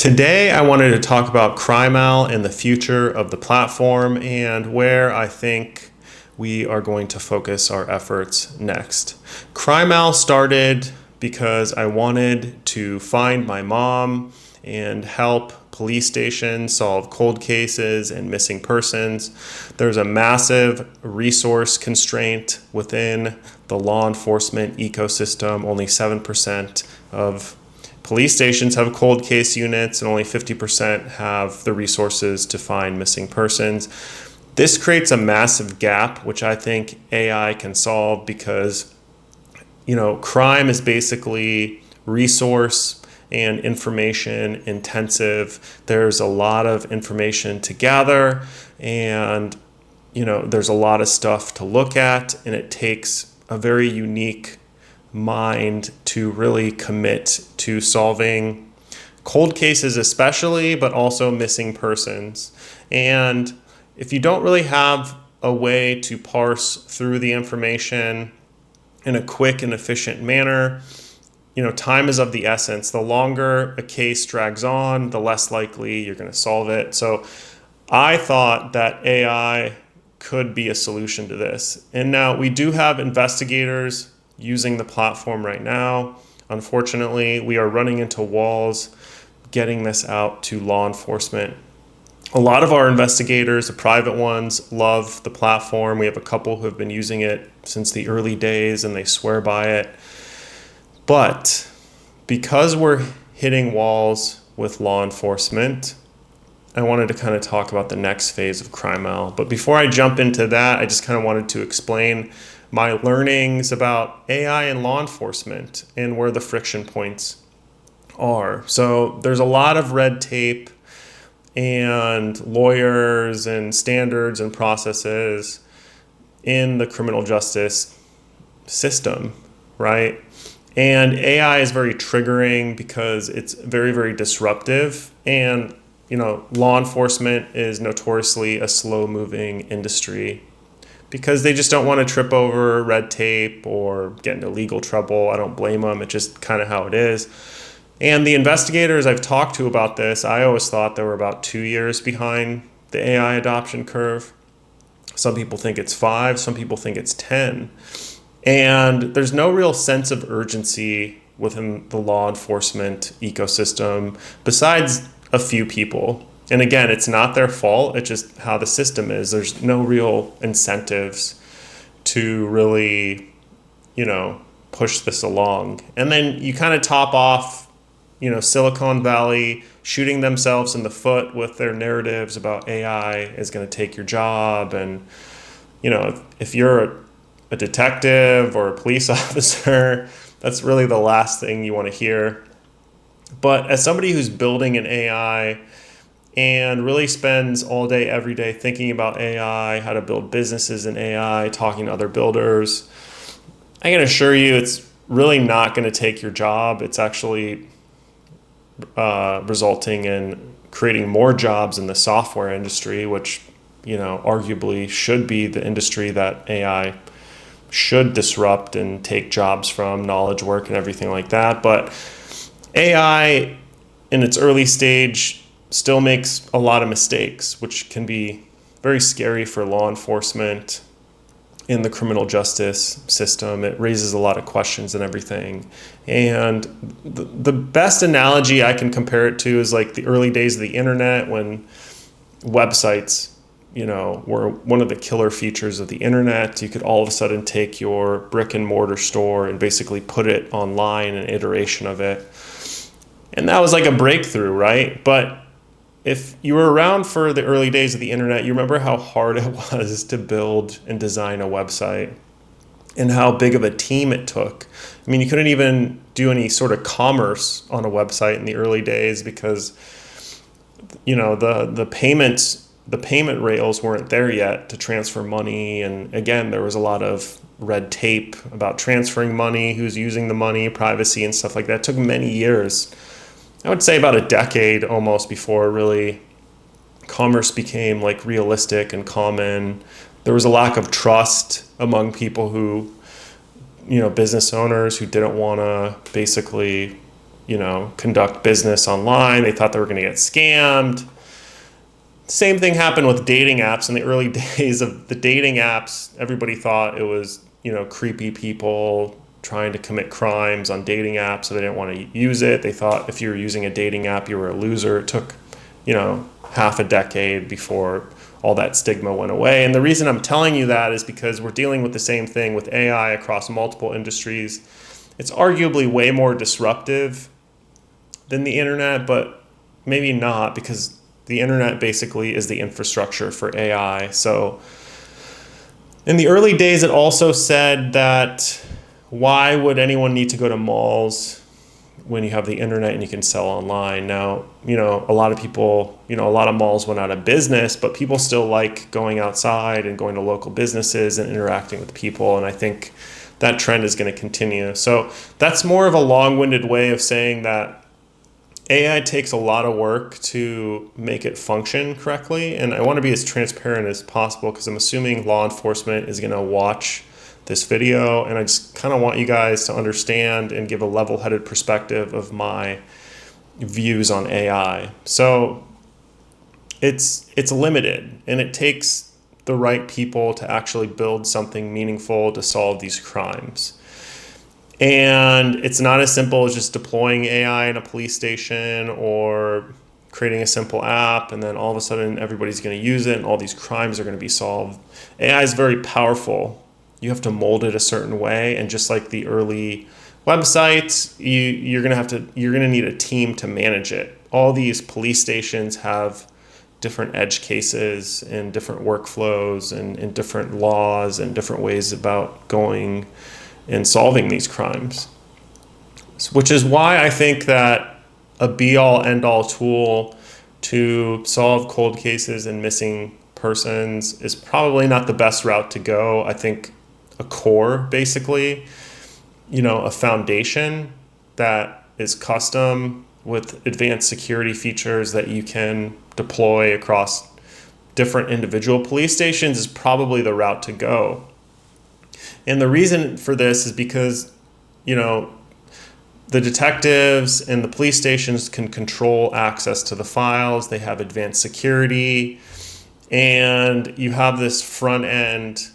Today, I wanted to talk about CrimeOwl and the future of the platform and where I think we are going to focus our efforts next. CrimeOwl started because I wanted to find my mom and help police stations solve cold cases and missing persons. There's a massive resource constraint within the law enforcement ecosystem. Only 7% of police stations have cold case units and only 50% have the resources to find missing persons. This creates a massive gap, which I think AI can solve because, crime is basically resource and information intensive. There's a lot of information to gather and, there's a lot of stuff to look at, and it takes a very unique mind to really commit to solving cold cases especially, but also missing persons. And if you don't really have a way to parse through the information in a quick and efficient manner, time is of the essence. The longer a case drags on, the less likely you're going to solve it. So I thought that AI could be a solution to this. And now we do have investigators using the platform right now. Unfortunately, we are running into walls getting this out to law enforcement. A lot of our investigators, the private ones, love the platform. We have a couple who have been using it since the early days and they swear by it. But because we're hitting walls with law enforcement, I wanted to kind of talk about the next phase of CrimeOwl. But before I jump into that, I just kind of wanted to explain my learnings about AI and law enforcement and where the friction points are. So there's a lot of red tape and lawyers and standards and processes in the criminal justice system, right? And AI is very triggering because it's very, very disruptive. And, law enforcement is notoriously a slow-moving industry because they just don't want to trip over red tape or get into legal trouble. I don't blame them. It's just kind of how it is. And the investigators I've talked to about this, I always thought they were about 2 years behind the AI adoption curve. Some people think it's 5, some people think it's 10. And there's no real sense of urgency within the law enforcement ecosystem besides a few people. And again, it's not their fault. It's just how the system is. There's no real incentives to really, push this along. And then you kind of top off, Silicon Valley shooting themselves in the foot with their narratives about AI is going to take your job. And, if you're a detective or a police officer, that's really the last thing you want to hear. But as somebody who's building an AI and really spends all day, every day thinking about AI, how to build businesses in AI, talking to other builders, I can assure you it's really not going to take your job. It's actually resulting in creating more jobs in the software industry, which, arguably should be the industry that AI should disrupt and take jobs from, knowledge work and everything like that. But AI in its early stage still makes a lot of mistakes, which can be very scary for law enforcement in the criminal justice system. It raises a lot of questions and everything. And the best analogy I can compare it to is like the early days of the internet when websites, were one of the killer features of the internet. You could all of a sudden take your brick and mortar store and basically put it online, an iteration of it. And that was like a breakthrough, right? But if you were around for the early days of the internet, you remember how hard it was to build and design a website and how big of a team it took. I mean, you couldn't even do any sort of commerce on a website in the early days because, the payment rails weren't there yet to transfer money. And again, there was a lot of red tape about transferring money, who's using the money, privacy and stuff like that. It took many years. I would say about a decade almost before really commerce became like realistic and common. There was a lack of trust among people who, business owners who didn't want to basically conduct business online. They thought they were going to get scammed. Same thing happened with dating apps. In the early days of the dating apps, everybody thought it was, creepy people trying to commit crimes on dating apps, so they didn't want to use it. They thought if you were using a dating app, you were a loser. It took, half a decade before all that stigma went away. And the reason I'm telling you that is because we're dealing with the same thing with AI across multiple industries. It's arguably way more disruptive than the internet, but maybe not, because the internet basically is the infrastructure for AI. So in the early days, it also said that why would anyone need to go to malls when you have the internet and you can sell online? Now, a lot of people, a lot of malls went out of business, but people still like going outside and going to local businesses and interacting with people. And I think that trend is going to continue. So that's more of a long-winded way of saying that AI takes a lot of work to make it function correctly. And I want to be as transparent as possible because I'm assuming law enforcement is going to watch this video. And I just kind of want you guys to understand and give a level-headed perspective of my views on AI. So it's limited, and it takes the right people to actually build something meaningful to solve these crimes. And it's not as simple as just deploying AI in a police station or creating a simple app and then all of a sudden everybody's going to use it and all these crimes are going to be solved. AI is very powerful. You have to mold it a certain way, and just like the early websites, you're going to need a team to manage it. All these police stations have different edge cases and different workflows and different laws and different ways about going and solving these crimes, which is why I think that a be-all, end-all tool to solve cold cases and missing persons is probably not the best route to go. I think a core, basically, a foundation that is custom with advanced security features that you can deploy across different individual police stations is probably the route to go. And the reason for this is because, the detectives and the police stations can control access to the files. They have advanced security, and you have this front end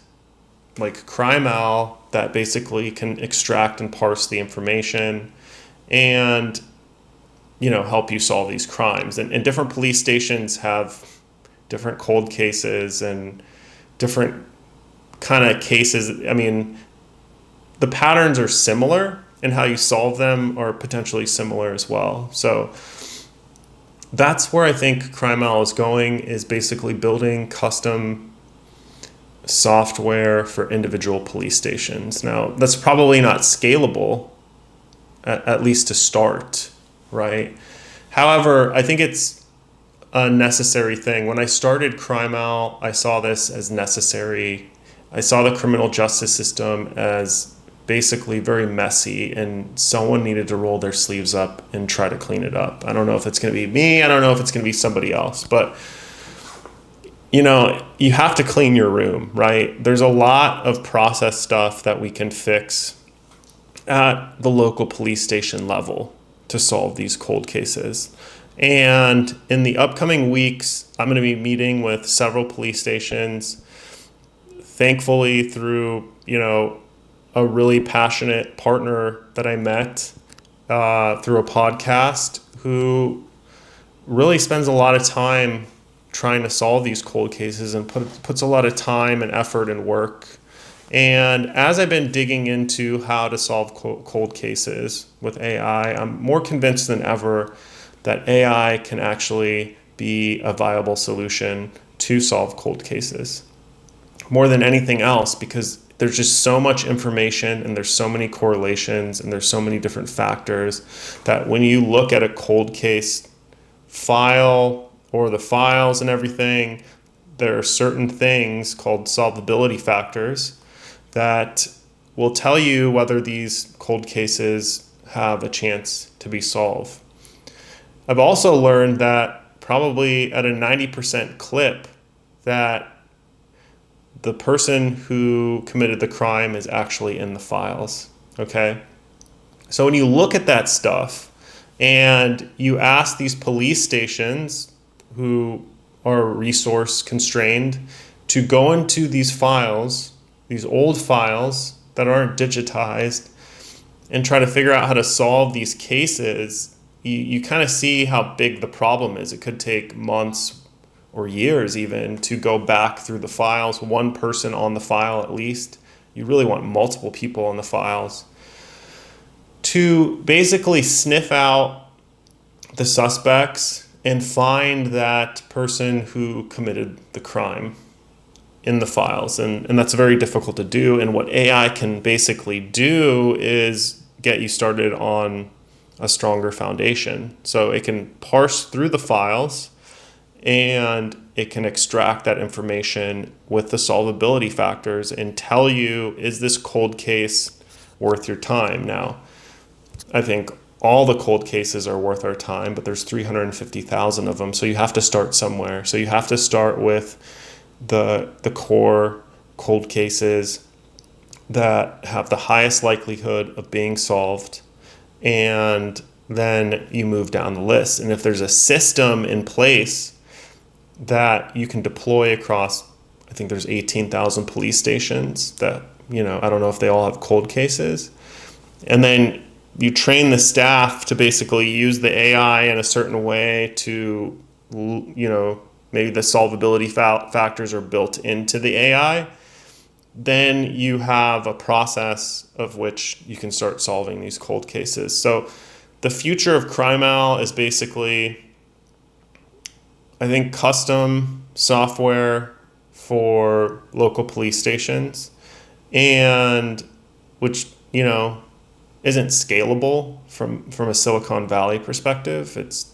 like CrimeOwl that basically can extract and parse the information and, help you solve these crimes. And different police stations have different cold cases and different kind of cases. I mean, the patterns are similar, and how you solve them are potentially similar as well. So that's where I think CrimeOwl is going, is basically building custom software for individual police stations. Now, that's probably not scalable, at least to start, right? However, I think it's a necessary thing. When I started CrimeOwl, I saw this as necessary. I saw the criminal justice system as basically very messy, and someone needed to roll their sleeves up and try to clean it up. I don't know if it's going to be me. I don't know if it's going to be somebody else, but you have to clean your room, right? There's a lot of process stuff that we can fix at the local police station level to solve these cold cases. And in the upcoming weeks, I'm going to be meeting with several police stations, thankfully through, a really passionate partner that I met through a podcast who really spends a lot of time trying to solve these cold cases and puts a lot of time and effort and work. And as I've been digging into how to solve cold cases with AI, I'm more convinced than ever that AI can actually be a viable solution to solve cold cases. More than anything else, because there's just so much information and there's so many correlations and there's so many different factors that when you look at a cold case file or the files and everything, there are certain things called solvability factors that will tell you whether these cold cases have a chance to be solved. I've also learned that probably at a 90% clip that the person who committed the crime is actually in the files, okay? So when you look at that stuff, And you ask these police stations who are resource constrained to go into these files, these old files that aren't digitized, and try to figure out how to solve these cases. You kind of see how big the problem is. It could take months or years even to go back through the files, one person on the file at least. You really want multiple people on the files to basically sniff out the suspects and find that person who committed the crime in the files. And that's very difficult to do. And what AI can basically do is get you started on a stronger foundation. So it can parse through the files and it can extract that information with the solvability factors and tell you, is this cold case worth your time? Now, I think all the cold cases are worth our time, but there's 350,000 of them. So you have to start somewhere. So you have to start with the core cold cases that have the highest likelihood of being solved. And then you move down the list. And if there's a system in place that you can deploy across, I think there's 18,000 police stations that, I don't know if they all have cold cases. And then you train the staff to basically use the AI in a certain way to, maybe the solvability factors are built into the AI. Then you have a process of which you can start solving these cold cases. So the future of CrimeOwl is basically, I think, custom software for local police stations, and which, isn't scalable from a Silicon Valley perspective. It's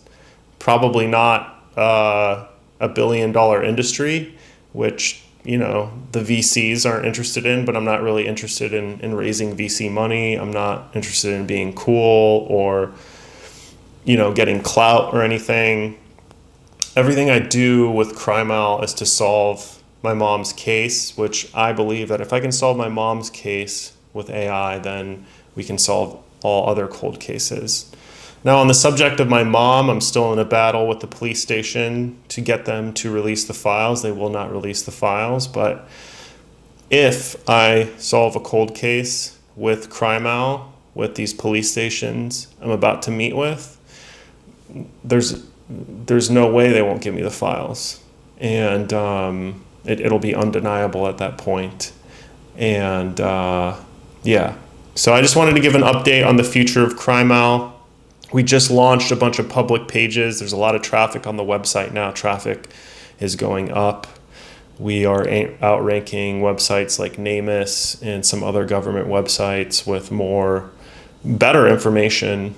probably not a $1 billion industry, which, the VCs aren't interested in, but I'm not really interested in raising VC money. I'm not interested in being cool or, getting clout or anything. Everything I do with CrimeOwl is to solve my mom's case, which I believe that if I can solve my mom's case with AI, then we can solve all other cold cases. Now, on the subject of my mom, I'm still in a battle with the police station to get them to release the files. They will not release the files, but if I solve a cold case with CrimeOwl, with these police stations I'm about to meet with, there's no way they won't give me the files. And it'll be undeniable at that point. And yeah. So I just wanted to give an update on the future of CrimeOwl. We just launched a bunch of public pages. There's a lot of traffic on the website now. Traffic is going up. We are outranking websites like NamUs and some other government websites with better information,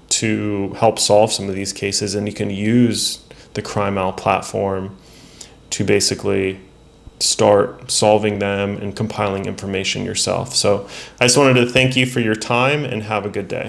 to help solve some of these cases. And you can use the CrimeOwl platform to basically start solving them and compiling information yourself. So I just wanted to thank you for your time and have a good day.